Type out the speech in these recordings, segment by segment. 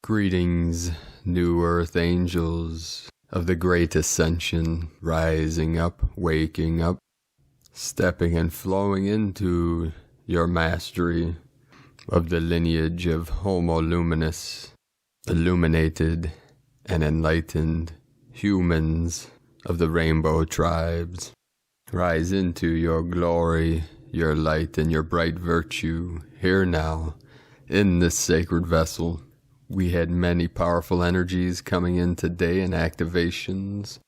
Greetings, New Earth angels of the great Ascension, rising up, waking up, stepping and flowing into your mastery of the lineage of Homo luminous, illuminated and enlightened humans of the rainbow tribes. Rise into your glory, your light, and your bright virtue here now in this sacred vessel. We had many powerful energies coming in today and activations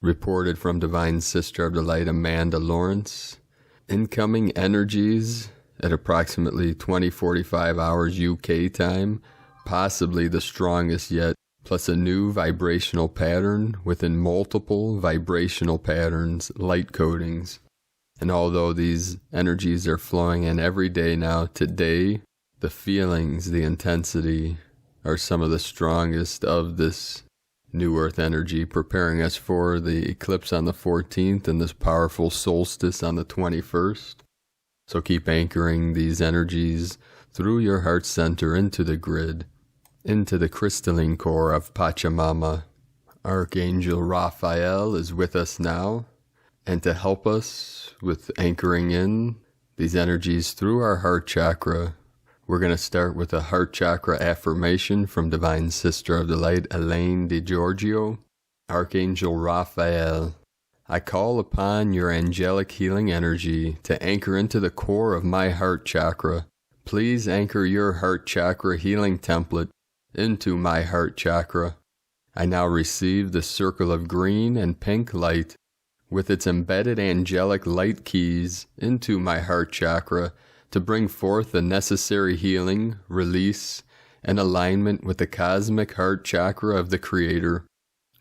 reported from Divine Sister of the Light Amanda Lawrence. Incoming energies at approximately 20:45 hours UK time, possibly the strongest yet, plus a new vibrational pattern within multiple vibrational patterns, light codings. And although these energies are flowing in every day now, today, the feelings, the intensity, are some of the strongest of this new earth energy, preparing us for the eclipse on the 14th and this powerful solstice on the 21st. So keep anchoring these energies through your heart center into the grid, into the crystalline core of Pachamama. Archangel Raphael is with us now, and to help us with anchoring in these energies through our heart chakra, we're going to start with a heart chakra affirmation from Divine Sister of the Light, Elaine DiGiorgio. Archangel Raphael, I call upon your angelic healing energy to anchor into the core of my heart chakra. Please anchor your heart chakra healing template into my heart chakra. I now receive the circle of green and pink light with its embedded angelic light keys into my heart chakra to bring forth the necessary healing, release, and alignment with the cosmic heart chakra of the Creator.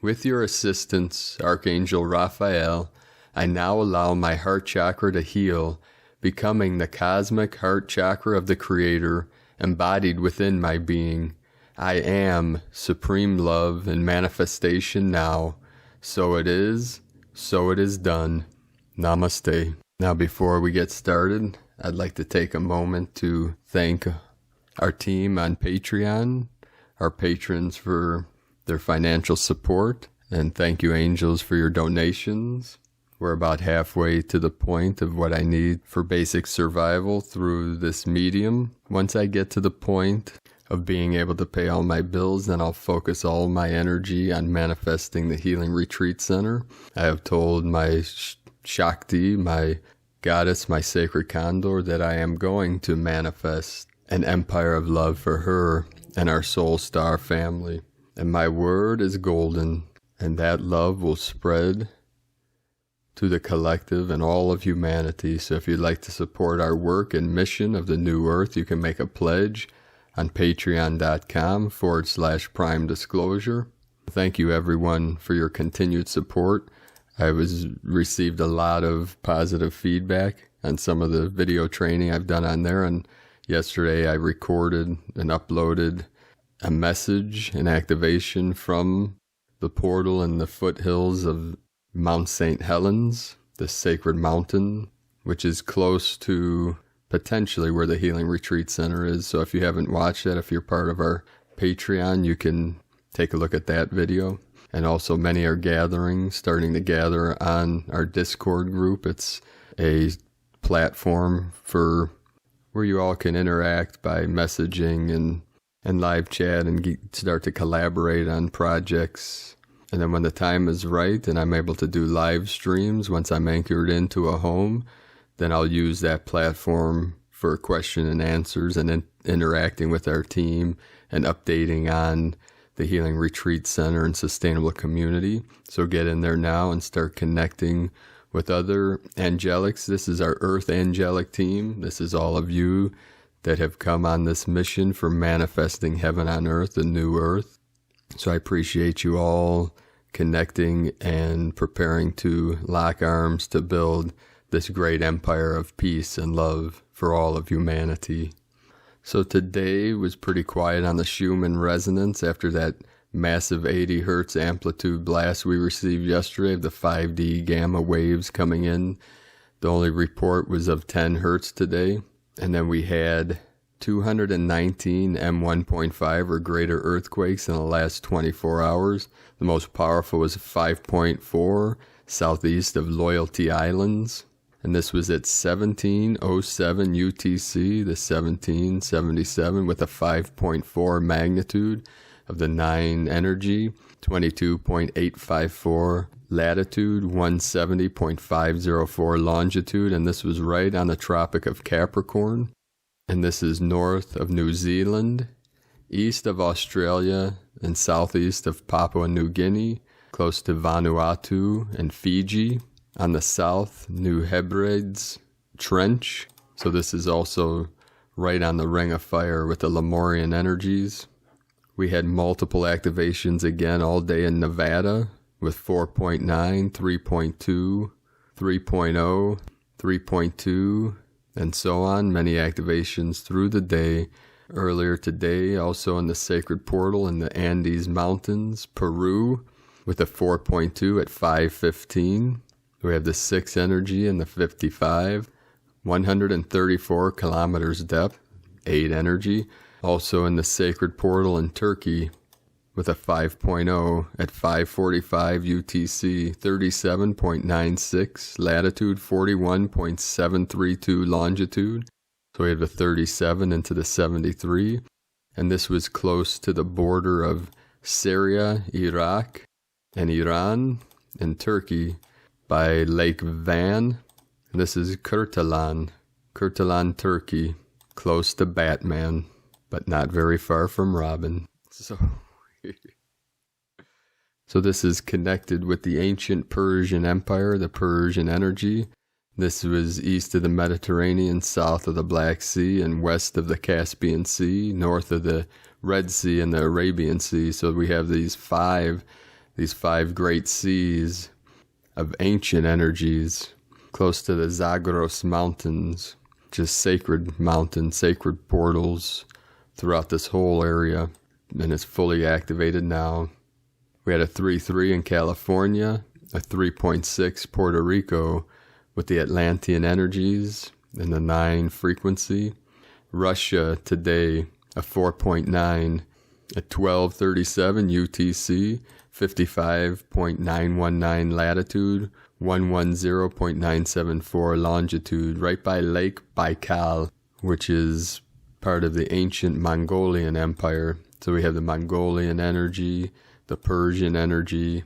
With your assistance, Archangel Raphael, I now allow my heart chakra to heal, becoming the cosmic heart chakra of the Creator, embodied within my being. I am supreme love and manifestation now. So it is done. Namaste. Now before we get started, I'd like to take a moment to thank our team on Patreon, our patrons for their financial support, and thank you, angels, for your donations. We're about halfway to the point of what I need for basic survival through this medium. Once I get to the point of being able to pay all my bills, then I'll focus all my energy on manifesting the Healing Retreat Center. I have told my Shakti, my Goddess, my sacred condor, that I am going to manifest an empire of love for her and our soul star family. And my word is golden, and that love will spread to the collective and all of humanity. So if you'd like to support our work and mission of the New Earth, you can make a pledge on patreon.com/prime disclosure. Thank you everyone for your continued support. I received a lot of positive feedback on some of the video training I've done on there, and yesterday I recorded and uploaded a message, an activation from the portal in the foothills of Mount St. Helens, the sacred mountain, which is close to potentially where the Healing Retreat Center is. So if you haven't watched that, if you're part of our Patreon, you can take a look at that video. And also many are starting to gather on our Discord group. It's a platform for where you all can interact by messaging and live chat and start to collaborate on projects. And then when the time is right and I'm able to do live streams, once I'm anchored into a home, then I'll use that platform for question and answers and interacting with our team and updating on the Healing Retreat Center and Sustainable Community. So get in there now and start connecting with other angelics. This is our Earth Angelic team. This is all of you that have come on this mission for manifesting heaven on earth, the new earth. So I appreciate you all connecting and preparing to lock arms to build this great empire of peace and love for all of humanity. So today was pretty quiet on the Schumann resonance after that massive 80 hertz amplitude blast we received yesterday of the 5D gamma waves coming in. The only report was of 10 hertz today. And then we had 219 M1.5 or greater earthquakes in the last 24 hours. The most powerful was 5.4 southeast of Loyalty Islands. And this was at 17:07 UTC, the 1777, with a 5.4 magnitude of the 9 energy, 22.854 latitude, 170.504 longitude, and this was right on the Tropic of Capricorn. And this is north of New Zealand, east of Australia, and southeast of Papua New Guinea, close to Vanuatu and Fiji. On the south, New Hebrides Trench. So this is also right on the Ring of Fire with the Lemurian energies. We had multiple activations again all day in Nevada with 4.9, 3.2, 3.0, 3.2, and so on. Many activations through the day. Earlier today, also in the Sacred Portal in the Andes Mountains, Peru, with a 4.2 at 5:15. We have the 6 energy and the 55, 134 kilometers depth, 8 energy. Also in the Sacred Portal in Turkey with a 5.0 at 5:45 UTC, 37.96 latitude, 41.732 longitude. So we have a 37 into the 73. And this was close to the border of Syria, Iraq, and Iran, and Turkey, by Lake Van. This is Kurtalan, Turkey, close to Batman, but not very far from Robin. So this is connected with the ancient Persian Empire, the Persian energy. This was east of the Mediterranean, south of the Black Sea, and west of the Caspian Sea, north of the Red Sea and the Arabian Sea. So we have these five great seas of ancient energies, close to the Zagros Mountains, just sacred mountains, sacred portals throughout this whole area, and it's fully activated now. We had a 3.3 in California, a 3.6 Puerto Rico with the Atlantean energies and the 9 frequency. Russia today, a 4.9 at 12:37 UTC, 55.919 latitude, 110.974 longitude, right by Lake Baikal, which is part of the ancient Mongolian Empire. So we have the Mongolian energy, the Persian energy,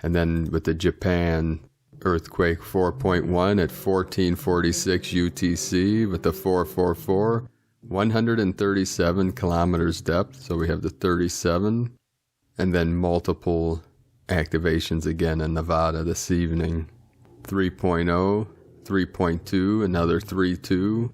and then with the Japan earthquake 4.1 at 14:46 UTC with the 444, 137 kilometers depth. So we have the 37. And then multiple activations again in Nevada this evening. 3.0, 3.2, another 3.2,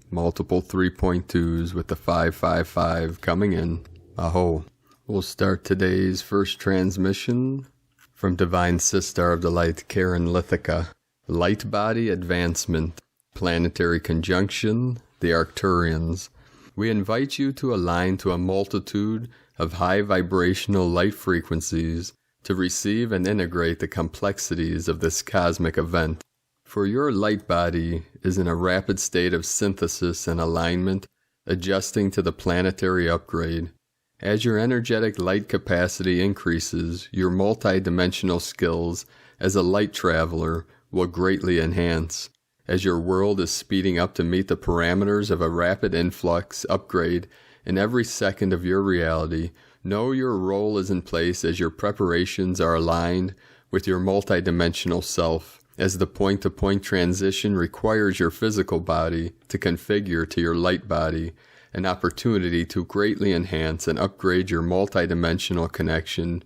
multiple 3.2s with the 555 coming in. Aho. We'll start today's first transmission from Divine Sistar of the Light, Karen Lithica. Light Body Advancement, Planetary Conjunction, the Arcturians. We invite you to align to a multitude of high vibrational light frequencies to receive and integrate the complexities of this cosmic event. For your light body is in a rapid state of synthesis and alignment, adjusting to the planetary upgrade. As your energetic light capacity increases, your multidimensional skills as a light traveler will greatly enhance. As your world is speeding up to meet the parameters of a rapid influx upgrade in every second of your reality, know your role is in place as your preparations are aligned with your multidimensional self, as the point-to-point transition requires your physical body to configure to your light body, an opportunity to greatly enhance and upgrade your multidimensional connection.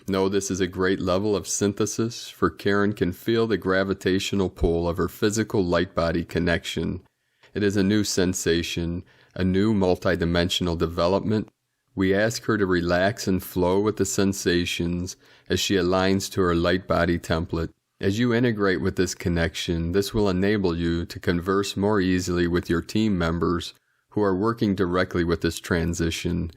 Know this is a great level of synthesis, for Karen can feel the gravitational pull of her physical light body connection. It is a new sensation, a new multidimensional development. We ask her to relax and flow with the sensations as she aligns to her light body template. As you integrate with this connection, this will enable you to converse more easily with your team members who are working directly with this transition,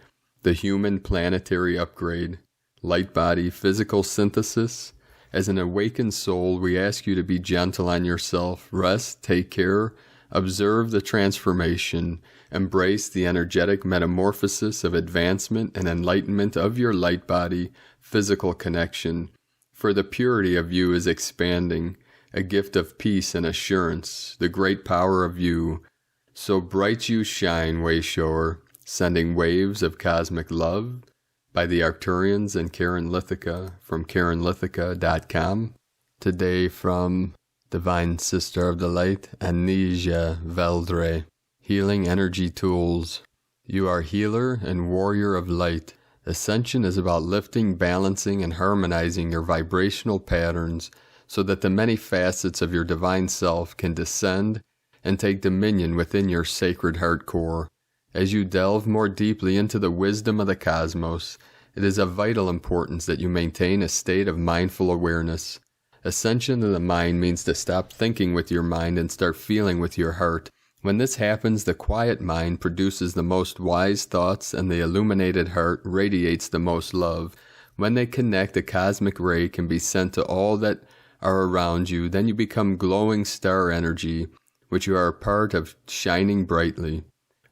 the human planetary upgrade, light body physical synthesis. As an awakened soul, we ask you to be gentle on yourself, rest, take care Observe the transformation. Embrace the energetic metamorphosis of advancement and enlightenment of your light body, physical connection. For the purity of you is expanding, a gift of peace and assurance, the great power of you. So bright you shine, Wayshower, sending waves of cosmic love, by the Arcturians and Karen Lithica from KarenLithica.com. Today from Divine Sister of the Light, Anisia Veldre. Healing Energy Tools. You are healer and warrior of light. Ascension is about lifting, balancing, and harmonizing your vibrational patterns so that the many facets of your divine self can descend and take dominion within your sacred heart core. As you delve more deeply into the wisdom of the cosmos, it is of vital importance that you maintain a state of mindful awareness. Ascension of the mind means to stop thinking with your mind and start feeling with your heart. When this happens, the quiet mind produces the most wise thoughts and the illuminated heart radiates the most love. When they connect, a cosmic ray can be sent to all that are around you. Then you become glowing star energy, which you are a part of, shining brightly.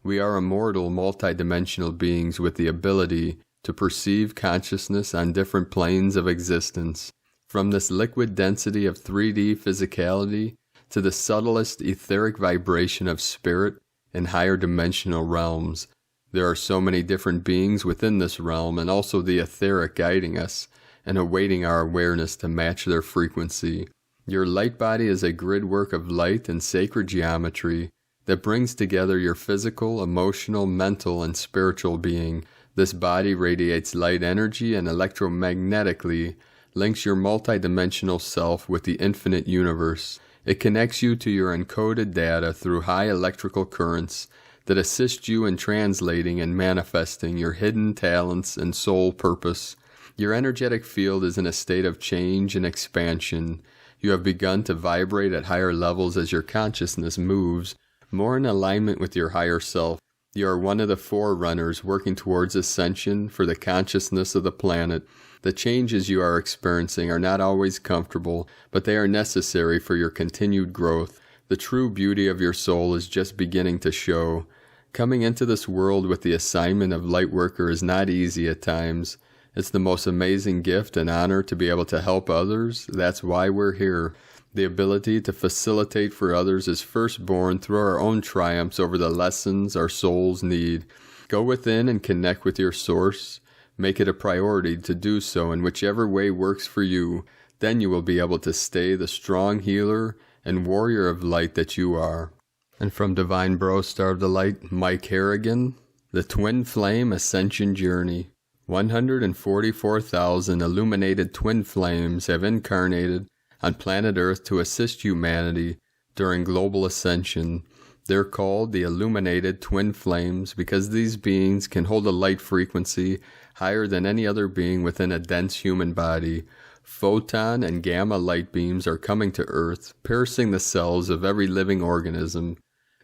We are immortal, multidimensional beings with the ability to perceive consciousness on different planes of existence. From this liquid density of 3D physicality to the subtlest etheric vibration of spirit in higher dimensional realms. There are so many different beings within this realm and also the etheric guiding us and awaiting our awareness to match their frequency. Your light body is a grid work of light and sacred geometry that brings together your physical, emotional, mental, and spiritual being. This body radiates light energy and electromagnetically links your multidimensional self with the infinite universe. It connects you to your encoded data through high electrical currents that assist you in translating and manifesting your hidden talents and soul purpose. Your energetic field is in a state of change and expansion. You have begun to vibrate at higher levels as your consciousness moves more in alignment with your higher self. You are one of the forerunners working towards ascension for the consciousness of the planet. The changes you are experiencing are not always comfortable, but they are necessary for your continued growth. The true beauty of your soul is just beginning to show. Coming into this world with the assignment of Lightworker is not easy at times. It's the most amazing gift and honor to be able to help others. That's why we're here. The ability to facilitate for others is first born through our own triumphs over the lessons our souls need. Go within and connect with your source. Make it a priority to do so in whichever way works for you. Then you will be able to stay the strong healer and warrior of light that you are. And from Divine Bro Star of the Light, Mike Harrigan, The Twin Flame Ascension Journey. 144,000 illuminated twin flames have incarnated on planet Earth to assist humanity during global ascension. They're called the illuminated twin flames because these beings can hold a light frequency higher than any other being within a dense human body. Photon and gamma light beams are coming to Earth, piercing the cells of every living organism.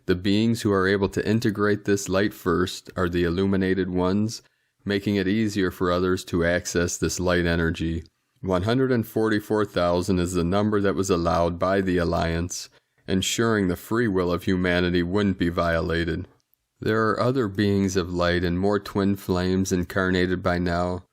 The beings who are able to integrate this light first are the illuminated ones, making it easier for others to access this light energy. 144,000 is the number that was allowed by the Alliance, ensuring the free will of humanity wouldn't be violated. There are other beings of light and more twin flames incarnated by now.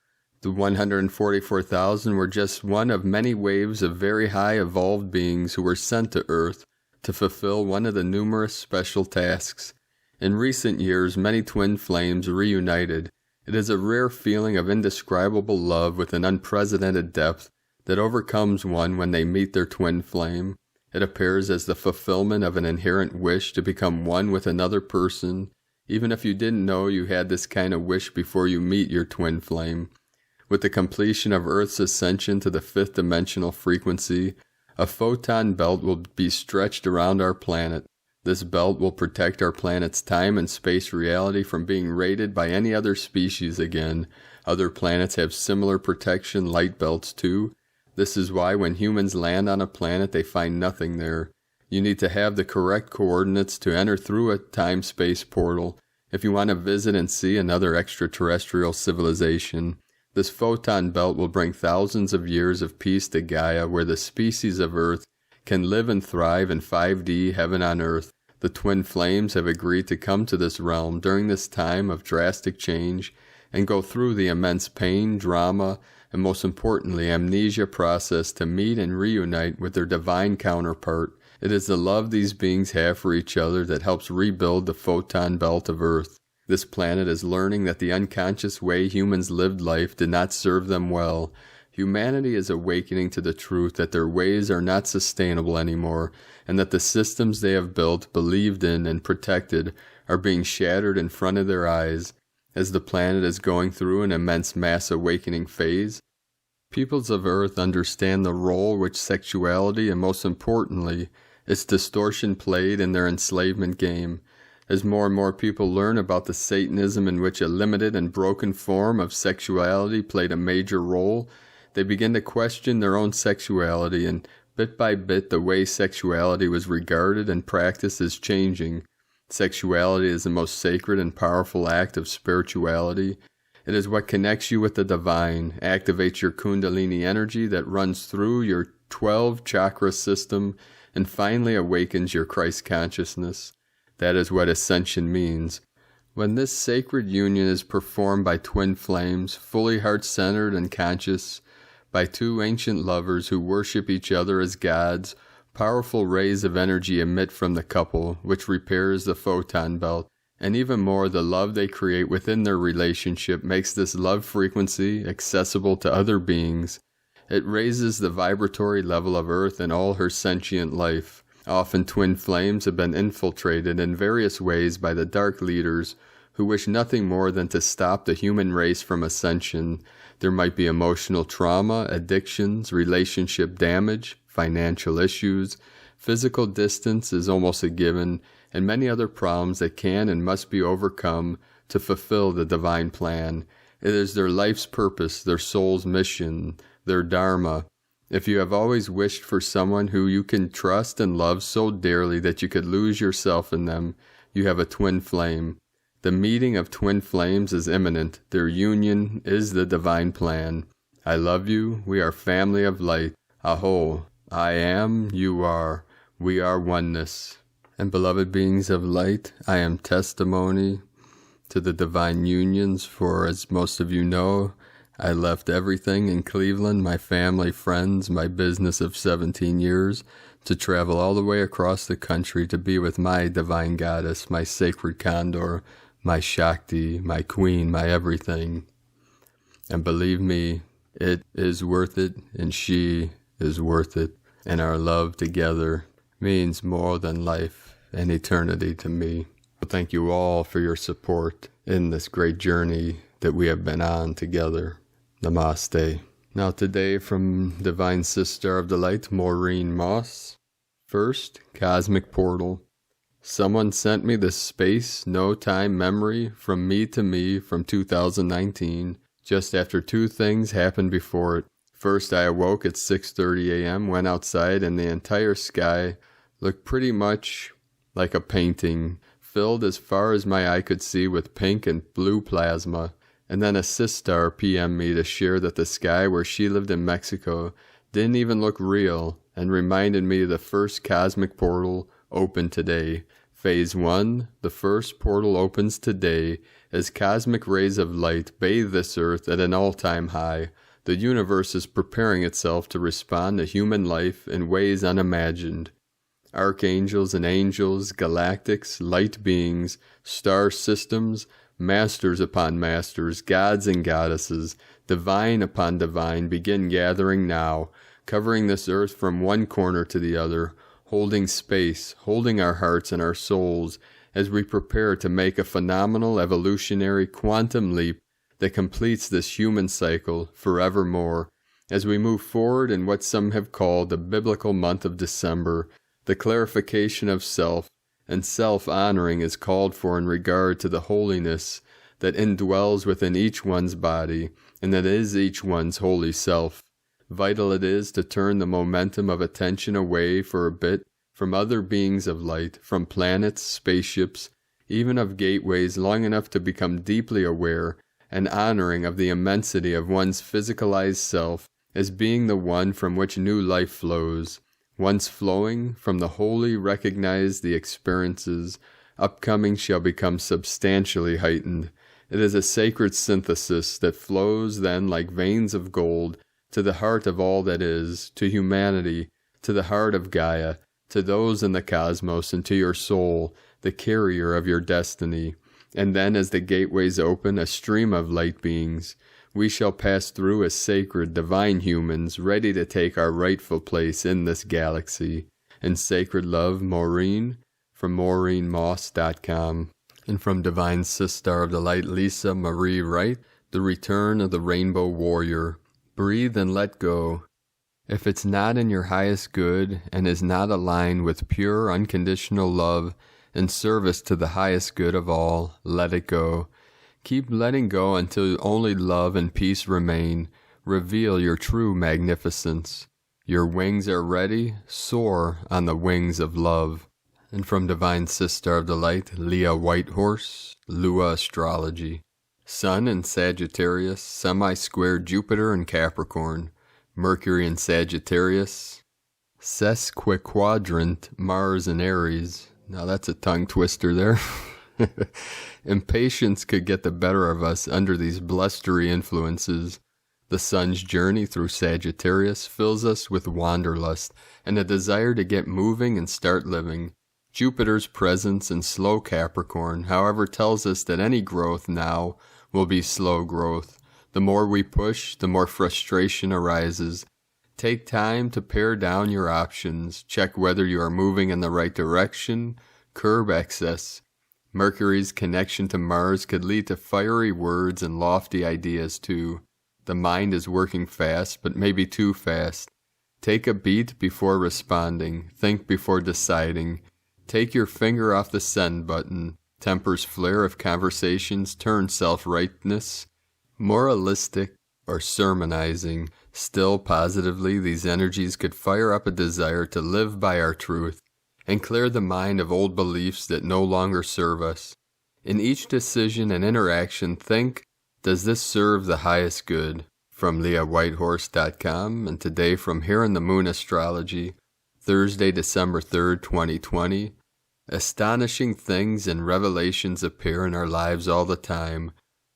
The 144,000 were just one of many waves of very high evolved beings who were sent to Earth to fulfill one of the numerous special tasks. In recent years, many twin flames reunited. It is a rare feeling of indescribable love with an unprecedented depth that overcomes one when they meet their twin flame. It appears as the fulfillment of an inherent wish to become one with another person, even if you didn't know you had this kind of wish before you meet your twin flame. With the completion of Earth's ascension to the fifth dimensional frequency, a photon belt will be stretched around our planet. This belt will protect our planet's time and space reality from being raided by any other species again. Other planets have similar protection light belts too. This is why when humans land on a planet, they find nothing there. You need to have the correct coordinates to enter through a time-space portal if you want to visit and see another extraterrestrial civilization. This photon belt will bring thousands of years of peace to Gaia, where the species of Earth can live and thrive in 5D heaven on Earth. The twin flames have agreed to come to this realm during this time of drastic change and go through the immense pain, drama, and most importantly, amnesia process to meet and reunite with their divine counterpart. It is the love these beings have for each other that helps rebuild the photon belt of Earth. This planet is learning that the unconscious way humans lived life did not serve them well. Humanity is awakening to the truth that their ways are not sustainable anymore, and that the systems they have built, believed in, and protected are being shattered in front of their eyes. As the planet is going through an immense mass awakening phase, peoples of Earth understand the role which sexuality and, most importantly, its distortion played in their enslavement game. As more and more people learn about the Satanism in which a limited and broken form of sexuality played a major role, they begin to question their own sexuality, and bit by bit the way sexuality was regarded and practiced is changing. Sexuality is the most sacred and powerful act of spirituality. It is what connects you with the divine, activates your kundalini energy that runs through your 12 chakra system, and finally awakens your Christ consciousness. That is what Ascension means. When this sacred union is performed by twin flames, fully heart-centered and conscious, by two ancient lovers who worship each other as gods, powerful rays of energy emit from the couple, which repairs the photon belt, and even more, the love they create within their relationship makes this love frequency accessible to other beings. It raises the vibratory level of Earth and all her sentient life. Often twin flames have been infiltrated in various ways by the dark leaders who wish nothing more than to stop the human race from ascension. There might be emotional trauma, addictions, relationship damage, financial issues, physical distance is almost a given, and many other problems that can and must be overcome to fulfill the divine plan. It is their life's purpose, their soul's mission, their dharma. If you have always wished for someone who you can trust and love so dearly that you could lose yourself in them, you have a twin flame. The meeting of twin flames is imminent. Their union is the divine plan. I love you. We are family of light. Aho. I am, you are. We are oneness. And beloved beings of light, I am testimony to the divine unions, for as most of you know, I left everything in Cleveland, my family, friends, my business of 17 years, to travel all the way across the country to be with my divine goddess, my sacred condor, my Shakti, my queen, my everything. And believe me, it is worth it, and she is worth it. And our love together means more than life and eternity to me. Thank you all for your support in this great journey that we have been on together. Namaste. Now today from Divine Sister of the Light, Maureen Moss. First, Cosmic Portal. Someone sent me this space, no time memory from me to me from 2019, just after two things happened before it. First, I awoke at 6:30 a.m., went outside, and the entire sky looked pretty much like a painting, filled as far as my eye could see with pink and blue plasma. And then a sister PM'd me to share that the sky where she lived in Mexico didn't even look real, and reminded me of the first cosmic portal opened today. Phase 1, the first portal opens today as cosmic rays of light bathe this earth at an all-time high. The universe is preparing itself to respond to human life in ways unimagined. Archangels and angels, galactics, light beings, star systems, masters upon masters, gods and goddesses, divine upon divine begin gathering now, covering this earth from one corner to the other, holding space, holding our hearts and our souls as we prepare to make a phenomenal evolutionary quantum leap that completes this human cycle forevermore. As we move forward in what some have called the biblical month of December, the clarification of self and self-honoring is called for in regard to the holiness that indwells within each one's body and that is each one's holy self. Vital it is to turn the momentum of attention away for a bit from other beings of light, from planets, spaceships, even of gateways, long enough to become deeply aware and honoring of the immensity of one's physicalized self as being the one from which new life flows. Once flowing from the holy, recognize the experiences upcoming shall become substantially heightened. It is a sacred synthesis that flows then like veins of gold to the heart of all that is, to humanity, to the heart of Gaia, to those in the cosmos, and to your soul, the carrier of your destiny. And then as the gateways open, a stream of light beings, we shall pass through as sacred, divine humans, ready to take our rightful place in this galaxy. In sacred love, Maureen, from MaureenMoss.com. And from Divine Sister of the Light, Lisa Marie Wright, The Return of the Rainbow Warrior. Breathe and let go. If it's not in your highest good and is not aligned with pure, unconditional love and service to the highest good of all, let it go. Keep letting go until only love and peace remain. Reveal your true magnificence. Your wings are ready. Soar on the wings of love. And from Divine Sister of the Light, Leah Whitehorse, Lua Astrology. Sun in Sagittarius, semi-square Jupiter in Capricorn, Mercury in Sagittarius, sesquiquadrant Mars in Aries. Now that's a tongue twister there. Impatience could get the better of us under these blustery influences. The sun's journey through Sagittarius fills us with wanderlust and a desire to get moving and start living. Jupiter's presence in slow Capricorn, however, tells us that any growth now will be slow growth. The more we push, the more frustration arises. Take time to pare down your options. Check whether you are moving in the right direction. Curb excess. Mercury's connection to Mars could lead to fiery words and lofty ideas too. The mind is working fast, but maybe too fast. Take a beat before responding. Think before deciding. Take your finger off the send button. Tempers flare if conversations turn self-rightness, moralistic, or sermonizing. Still, positively, these energies could fire up a desire to live by our truth and clear the mind of old beliefs that no longer serve us. In each decision and interaction, think, does this serve the highest good? From LeahWhitehorse.com, and today from Here in the Moon Astrology, Thursday, December 3rd, 2020. Astonishing things and revelations appear in our lives all the time.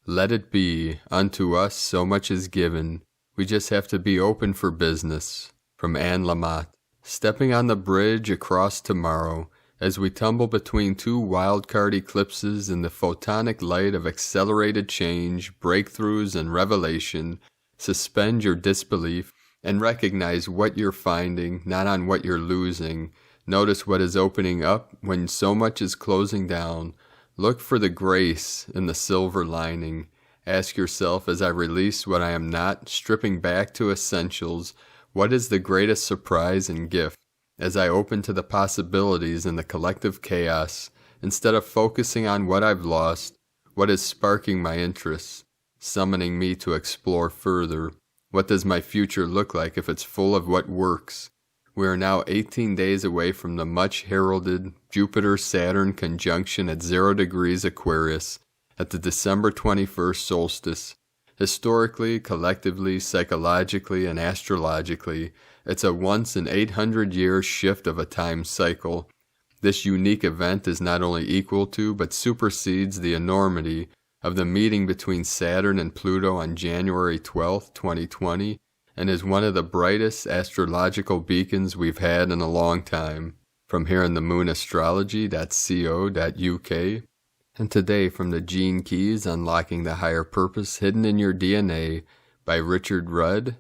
Let it be. Unto us so much is given. We just have to be open for business. From Anne Lamott. Stepping on the bridge across tomorrow, as we tumble between two wildcard eclipses in the photonic light of accelerated change, breakthroughs, and revelation, suspend your disbelief and recognize what you're finding, not on what you're losing. Notice what is opening up when so much is closing down. Look for the grace in the silver lining. Ask yourself, as I release what I am not, stripping back to essentials, what is the greatest surprise and gift? As I open to the possibilities in the collective chaos, instead of focusing on what I've lost, what is sparking my interest, summoning me to explore further? What does my future look like if it's full of what works? We are now 18 days away from the much-heralded Jupiter-Saturn conjunction at 0 degrees Aquarius at the December 21st solstice. Historically, collectively, psychologically, and astrologically, it's a once-in-800-year shift of a time cycle. This unique event is not only equal to, but supersedes the enormity of the meeting between Saturn and Pluto on January 12, 2020, and is one of the brightest astrological beacons we've had in a long time. From Here in the Moon Astrology.co.uk. And today from the Gene Keys, Unlocking the Higher Purpose Hidden in Your DNA by Richard Rudd,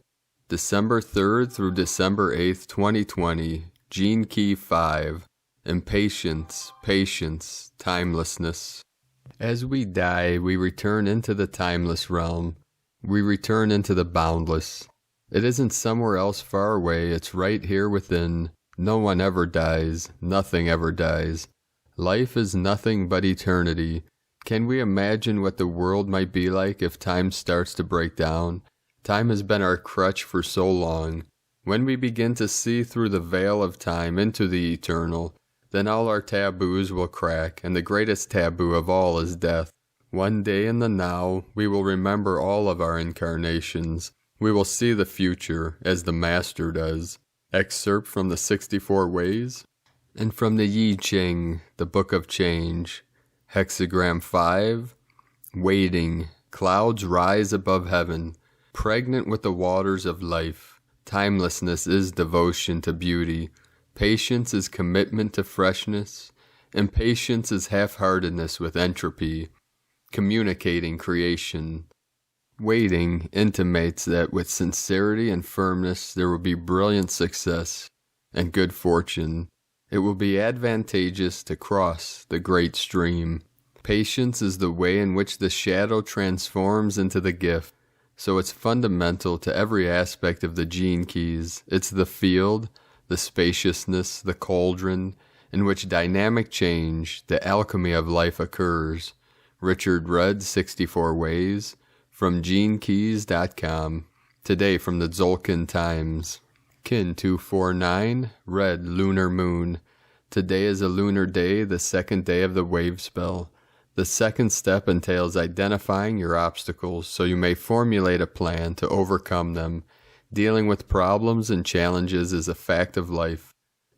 December 3rd through December 8th, 2020, Gene Key 5, Impatience, Patience, Timelessness. As we die, we return into the timeless realm. We return into the boundless. It isn't somewhere else far away, it's right here within. No one ever dies, nothing ever dies. Life is nothing but eternity. Can we imagine what the world might be like if time starts to break down? Time has been our crutch for so long. When we begin to see through the veil of time into the eternal, then all our taboos will crack, and the greatest taboo of all is death. One day in the now, we will remember all of our incarnations. We will see the future, as the Master does. excerpt from the 64 Ways, and from the Yi Ching, the Book of Change, hexagram 5, waiting, clouds rise above heaven, pregnant with the waters of life. Timelessness is devotion to beauty. Patience is commitment to freshness. Impatience is half-heartedness with entropy. Communicating creation. Waiting intimates that with sincerity and firmness there will be brilliant success and good fortune. It will be advantageous to cross the great stream. Patience is the way in which the shadow transforms into the gift, so it's fundamental to every aspect of the gene keys. It's the field, the spaciousness, the cauldron, in which dynamic change, the alchemy of life occurs. Richard Rudd, 64 Ways, from genekeys.com. Today from the Tzolk'in Times. Kin 249, red lunar moon. Today is a lunar day, the second day of the wave spell. The second step entails identifying your obstacles so you may formulate a plan to overcome them. Dealing with problems and challenges is a fact of life.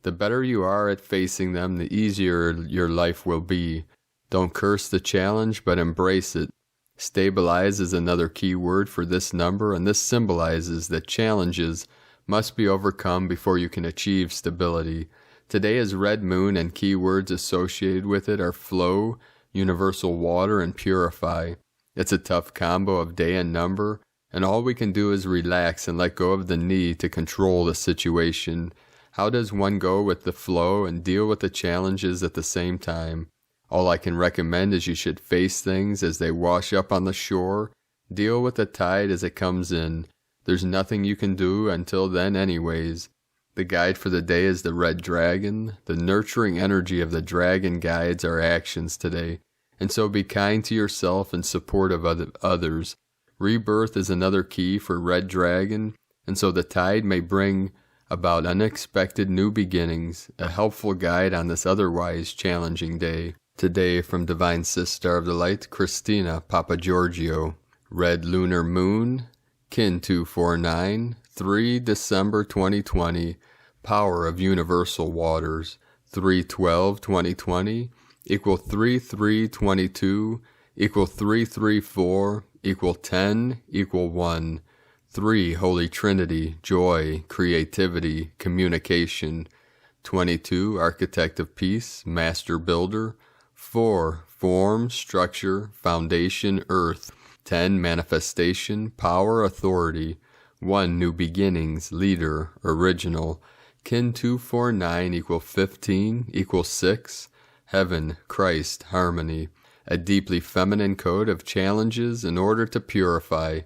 The better you are at facing them, the easier your life will be. Don't curse the challenge, but embrace it. Stabilize is another key word for this number, and this symbolizes that challenges must be overcome before you can achieve stability. Today is red moon, and key words associated with it are flow, universal water, and purify. It's a tough combo of day and number, and all we can do is relax and let go of the need to control the situation. How does one go with the flow and deal with the challenges at the same time? All I can recommend is you should face things as they wash up on the shore. Deal with the tide as it comes in. There's nothing you can do until then anyways. The guide for the day is the red dragon. The nurturing energy of the dragon guides our actions today. And so be kind to yourself and support of others. Rebirth is another key for red dragon, and so the tide may bring about unexpected new beginnings, a helpful guide on this otherwise challenging day. Today from Divine Sister of the Light, Christina Papagiorgio. Red lunar moon, Kin 249, 3 December 2020, power of universal waters, 3/12/2020, equal 3/3/22, equal 3/3/4, equal 10, equal 1. 3 Holy Trinity, joy, creativity, communication. 22 Architect of Peace, Master Builder. 4 Form, structure, foundation, earth. 10 Manifestation, power, authority. 1 New beginnings, leader, original. Kin 249 equal 15, equal 6. Heaven, Christ, harmony. A deeply feminine code of challenges in order to purify.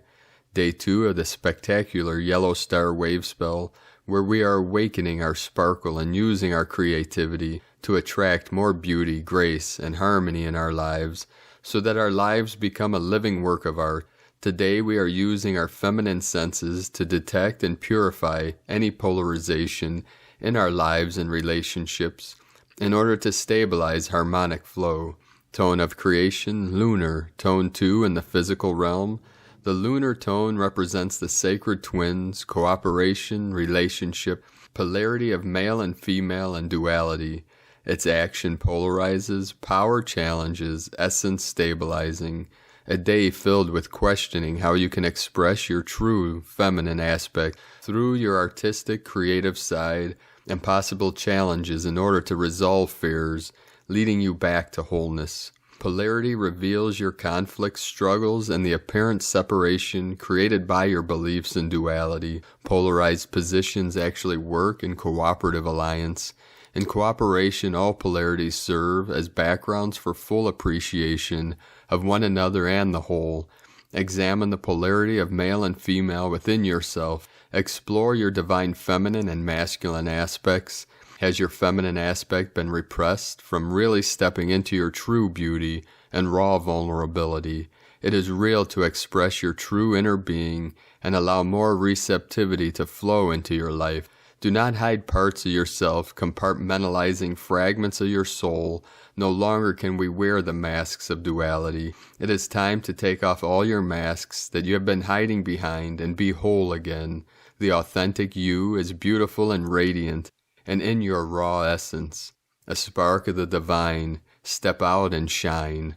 Day 2 of the spectacular yellow star wave spell, where we are awakening our sparkle and using our creativity to attract more beauty, grace, and harmony in our lives, so that our lives become a living work of art. Today we are using our feminine senses to detect and purify any polarization in our lives and relationships in order to stabilize harmonic flow. Tone of creation, lunar, tone 2 in the physical realm. The lunar tone represents the sacred twins, cooperation, relationship, polarity of male and female, and duality. Its action polarizes, power challenges, essence stabilizing. A day filled with questioning how you can express your true feminine aspect through your artistic, creative side, and possible challenges in order to resolve fears, leading you back to wholeness. Polarity reveals your conflicts, struggles, and the apparent separation created by your beliefs in duality. Polarized positions actually work in cooperative alliance. In cooperation, all polarities serve as backgrounds for full appreciation of one another and the whole. Examine the polarity of male and female within yourself. Explore your divine feminine and masculine aspects. Has your feminine aspect been repressed from really stepping into your true beauty and raw vulnerability? It is real to express your true inner being and allow more receptivity to flow into your life. Do not hide parts of yourself, compartmentalizing fragments of your soul. No longer can we wear the masks of duality. It is time to take off all your masks that you have been hiding behind and be whole again. The authentic you is beautiful and radiant, and in your raw essence, a spark of the divine. Step out and shine.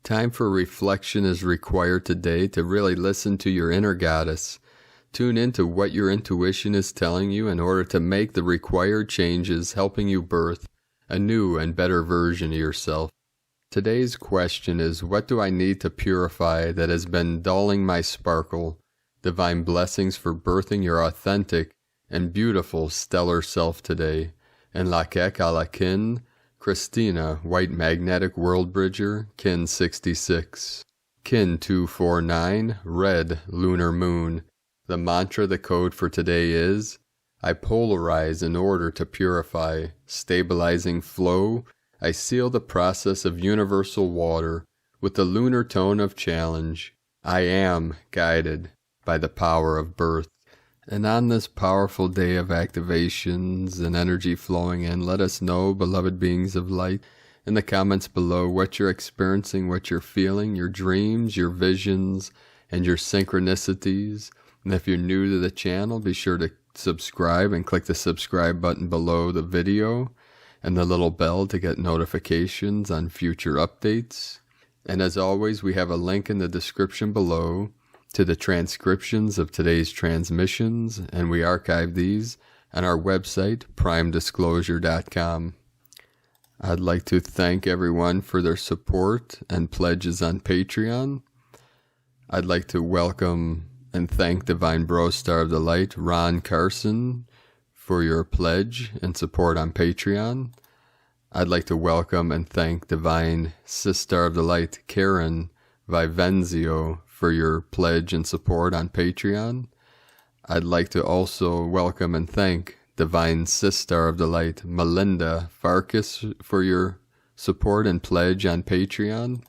Time for reflection is required today to really listen to your inner goddess. Tune into what your intuition is telling you in order to make the required changes, helping you birth a new and better version of yourself. Today's question is, what do I need to purify that has been dulling my sparkle? Divine blessings for birthing your authentic and beautiful stellar self today. And Lakek Alakin, Christina, White Magnetic World Bridger, Kin 66. Kin 249, Red Lunar Moon. The mantra, the code for today is, I polarize in order to purify, stabilizing flow. I seal the process of universal water with the lunar tone of challenge. I am guided by the power of birth. And on this powerful day of activations and energy flowing in, let us know, beloved beings of light, in the comments below what you're experiencing, what you're feeling, your dreams, your visions, and your synchronicities. And if you're new to the channel, be sure to subscribe and click the subscribe button below the video and the little bell to get notifications on future updates. And as always, we have a link in the description below to the transcriptions of today's transmissions, and we archive these on our website, primedisclosure.com. I'd like to thank everyone for their support and pledges on Patreon. I'd like to welcome and thank Divine Bro Star of the Light, Ron Carson, for your pledge and support on Patreon. I'd like to welcome and thank Divine Sister of the Light, Karen Vivenzio, for your pledge and support on Patreon. I'd like to also welcome and thank Divine Sister of the Light, Melinda Farkas, for your support and pledge on Patreon.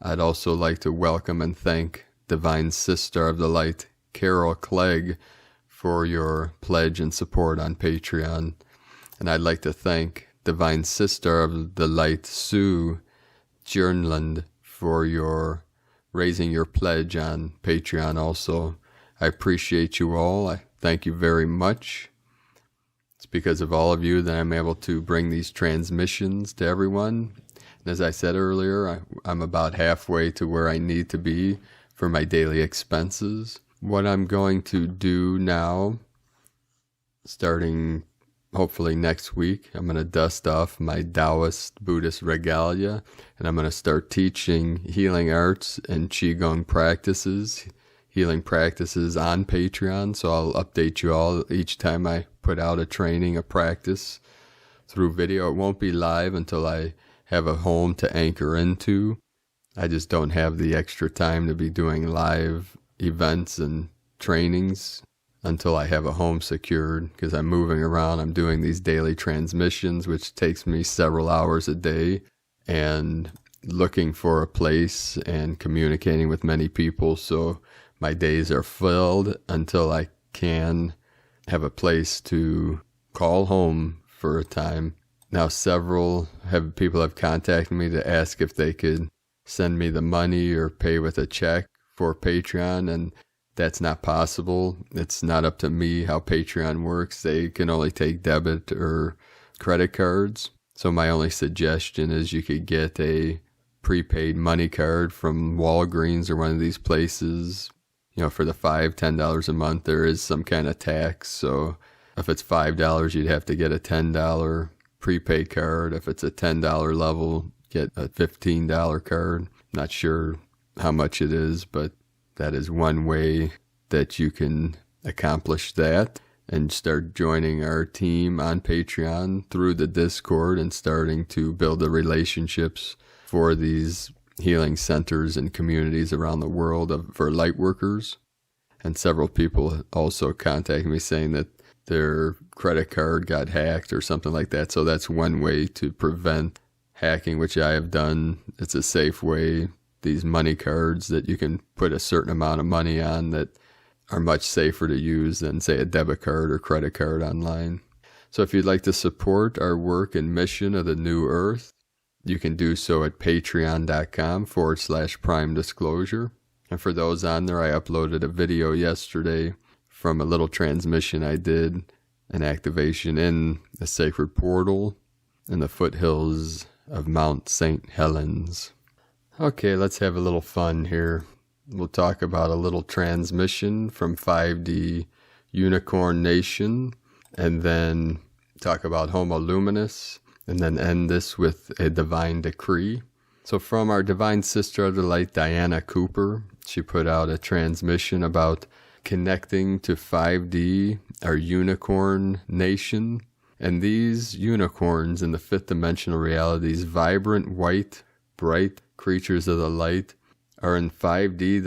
I'd also like to welcome and thank Divine Sister of the Light, Carol Clegg, for your pledge and support on Patreon. And I'd like to thank Divine Sister of the Light, Sue Jernland, for your raising your pledge on Patreon also. I appreciate you all. I thank you very much. It's because of all of you that I'm able to bring these transmissions to everyone. And as I said earlier, I'm about halfway to where I need to be for my daily expenses. What I'm going to do now, starting hopefully next week, I'm going to dust off my Taoist Buddhist regalia, and I'm going to start teaching healing arts and Qigong practices, healing practices on Patreon. So I'll update you all each time I put out a training, a practice through video. It won't be live until I have a home to anchor into. I just don't have the extra time to be doing live events and trainings until I have a home secured, because I'm moving around. I'm doing these daily transmissions, which takes me several hours a day, and looking for a place and communicating with many people. So my days are filled until I can have a place to call home for a time. Now, several people have contacted me to ask if they could send me the money or pay with a check for Patreon, and that's not possible. It's not up to me how Patreon works. They can only take debit or credit cards. So my only suggestion is you could get a prepaid money card from Walgreens or one of these places. You know, for the $5, $10 a month, there is some kind of tax. So if it's $5, you'd have to get a $10 prepaid card. If it's a $10 level, get a $15 card. Not sure how much it is, but that is one way that you can accomplish that and start joining our team on Patreon through the Discord and starting to build the relationships for these healing centers and communities around the world for light workers. And several people also contacted me saying that their credit card got hacked or something like that. So that's one way to prevent hacking, which I have done. It's a safe way. These money cards that you can put a certain amount of money on that are much safer to use than, say, a debit card or credit card online. So if you'd like to support our work and mission of the New Earth, you can do so at patreon.com/prime disclosure. And for those on there, I uploaded a video yesterday from a little transmission I did, an activation in a sacred portal in the foothills of Mount St. Helens. Okay, let's have a little fun here. We'll talk about a little transmission from 5D Unicorn Nation, and then talk about Homo luminous, and then end this with a divine decree. So from our divine sister of the light, Diana Cooper, she put out a transmission about connecting to 5D, our unicorn nation. And these unicorns in the fifth dimensional reality, these vibrant, white, bright creatures of the light, are in 5D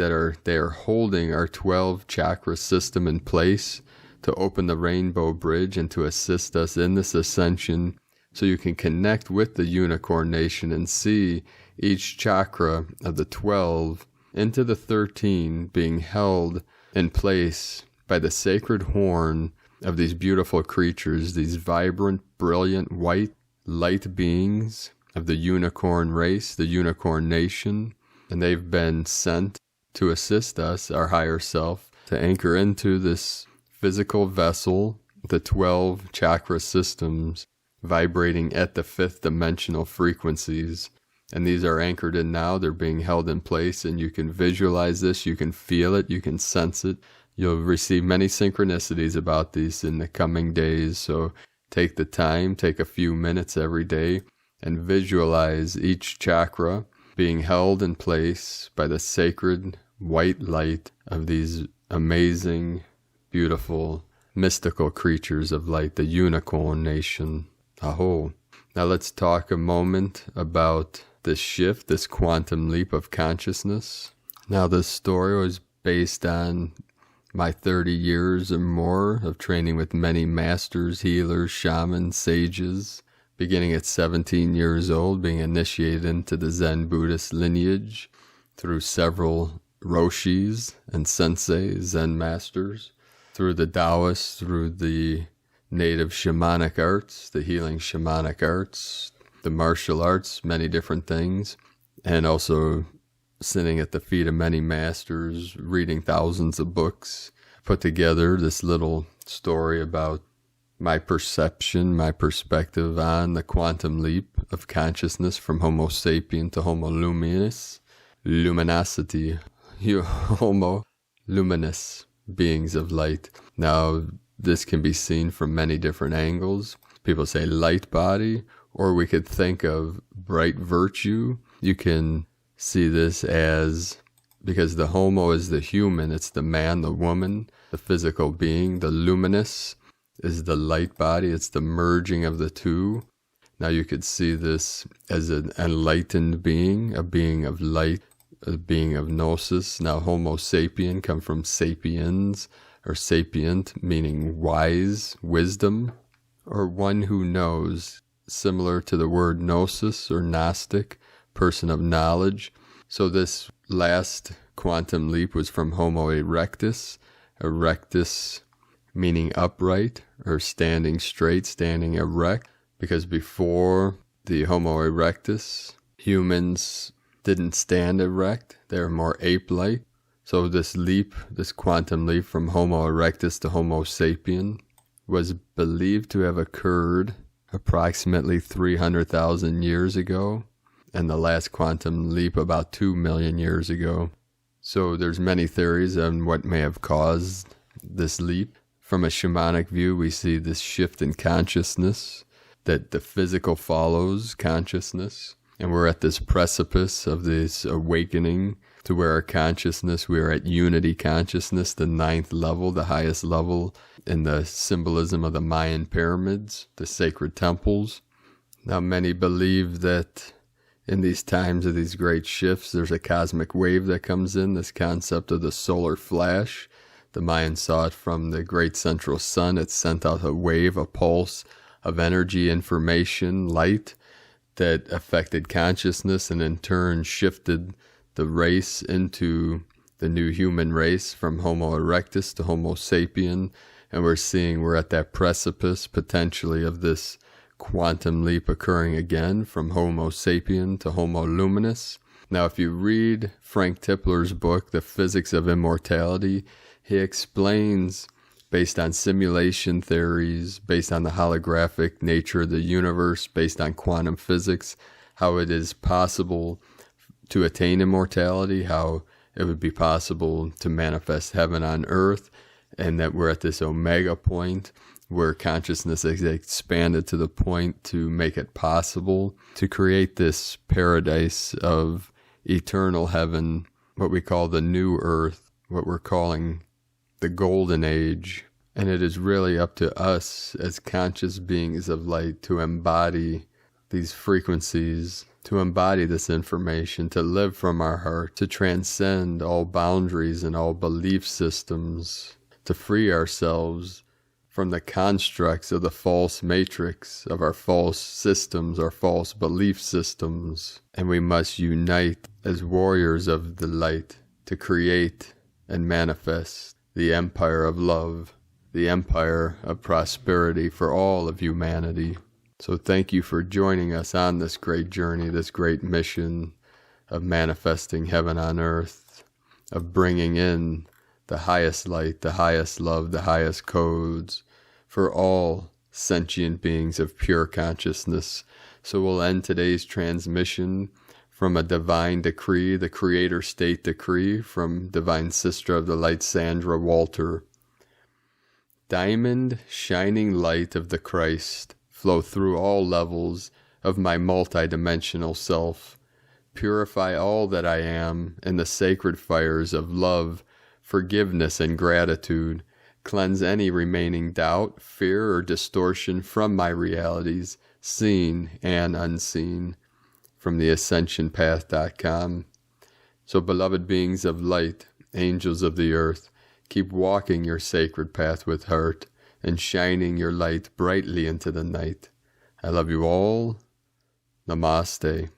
they are holding our 12 chakra system in place to open the rainbow bridge and to assist us in this ascension, so you can connect with the unicorn nation and see each chakra of the 12 into the 13 being held in place by the sacred horn of these beautiful creatures, these vibrant, brilliant, white, light beings of the unicorn race, the unicorn nation. And they've been sent to assist us, our higher self, to anchor into this physical vessel, the 12 chakra systems vibrating at the fifth dimensional frequencies. And these are anchored in now, they're being held in place, and you can visualize this, you can feel it, you can sense it. You'll receive many synchronicities about these in the coming days, so take the time, take a few minutes every day, and visualize each chakra being held in place by the sacred white light of these amazing, beautiful, mystical creatures of light, the unicorn nation. Aho. Now let's talk a moment about this shift, this quantum leap of consciousness. Now this story was based on my 30 years or more of training with many masters, healers, shamans, sages, beginning at 17 years old, being initiated into the Zen Buddhist lineage through several Roshis and Sensei, Zen masters, through the Taoists, through the native shamanic arts, the healing shamanic arts, the martial arts, many different things, and also sitting at the feet of many masters, reading thousands of books, put together this little story about my perception, my perspective on the quantum leap of consciousness from Homo sapien to Homo luminous, luminosity, Homo luminous, beings of light. Now, this can be seen from many different angles. People say light body, or we could think of bright virtue. You can see this as, because the Homo is the human, it's the man, the woman, the physical being. The luminous is the light body, it's the merging of the two. Now you could see this as an enlightened being, a being of light, a being of gnosis. Now Homo sapien come from sapiens, or sapient, meaning wise, wisdom, or one who knows, similar to the word gnosis or Gnostic, person of knowledge. So this last quantum leap was from Homo erectus, erectus meaning upright or standing straight, standing erect, because before the Homo erectus, humans didn't stand erect, they were more ape-like. So this leap, this quantum leap from Homo erectus to Homo sapien was believed to have occurred approximately 300,000 years ago, and the last quantum leap about 2 million years ago. So there's many theories on what may have caused this leap. From a shamanic view, we see this shift in consciousness, that the physical follows consciousness, and we're at this precipice of this awakening to where our consciousness, we are at unity consciousness, the 9th level, the highest level in the symbolism of the Mayan pyramids, the sacred temples. Now many believe that in these times of these great shifts, there's a cosmic wave that comes in, this concept of the solar flash. The Mayans saw it from the great central sun. It sent out a wave, a pulse of energy, information, light that affected consciousness and in turn shifted the race into the new human race from Homo erectus to Homo sapien, and we're seeing we're at that precipice potentially of this quantum leap occurring again from Homo sapien to Homo luminous. Now, if you read Frank Tipler's book, The Physics of Immortality, he explains, based on simulation theories, based on the holographic nature of the universe, based on quantum physics, how it is possible to attain immortality, how it would be possible to manifest heaven on earth, and that we're at this omega point where consciousness is expanded to the point to make it possible to create this paradise of eternal heaven, what we call the new earth, what we're calling the golden age. And it is really up to us as conscious beings of light to embody these frequencies, to embody this information, to live from our heart, to transcend all boundaries and all belief systems, to free ourselves from the constructs of the false matrix, of our false systems, our false belief systems. And we must unite as warriors of the light to create and manifest the empire of love, the empire of prosperity for all of humanity. So thank you for joining us on this great journey, this great mission of manifesting heaven on earth, of bringing in the highest light, the highest love, the highest codes for all sentient beings of pure consciousness. So we'll end today's transmission from a divine decree, the Creator State Decree from Divine Sister of the Light, Sandra Walter. Diamond shining light of the Christ, flow through all levels of my multidimensional self. Purify all that I am in the sacred fires of love, forgiveness, and gratitude. Cleanse any remaining doubt, fear, or distortion from my realities, seen and unseen. From the AscensionPath.com. So, beloved beings of light, angels of the earth, keep walking your sacred path with heart and shining your light brightly into the night. I love you all. Namaste.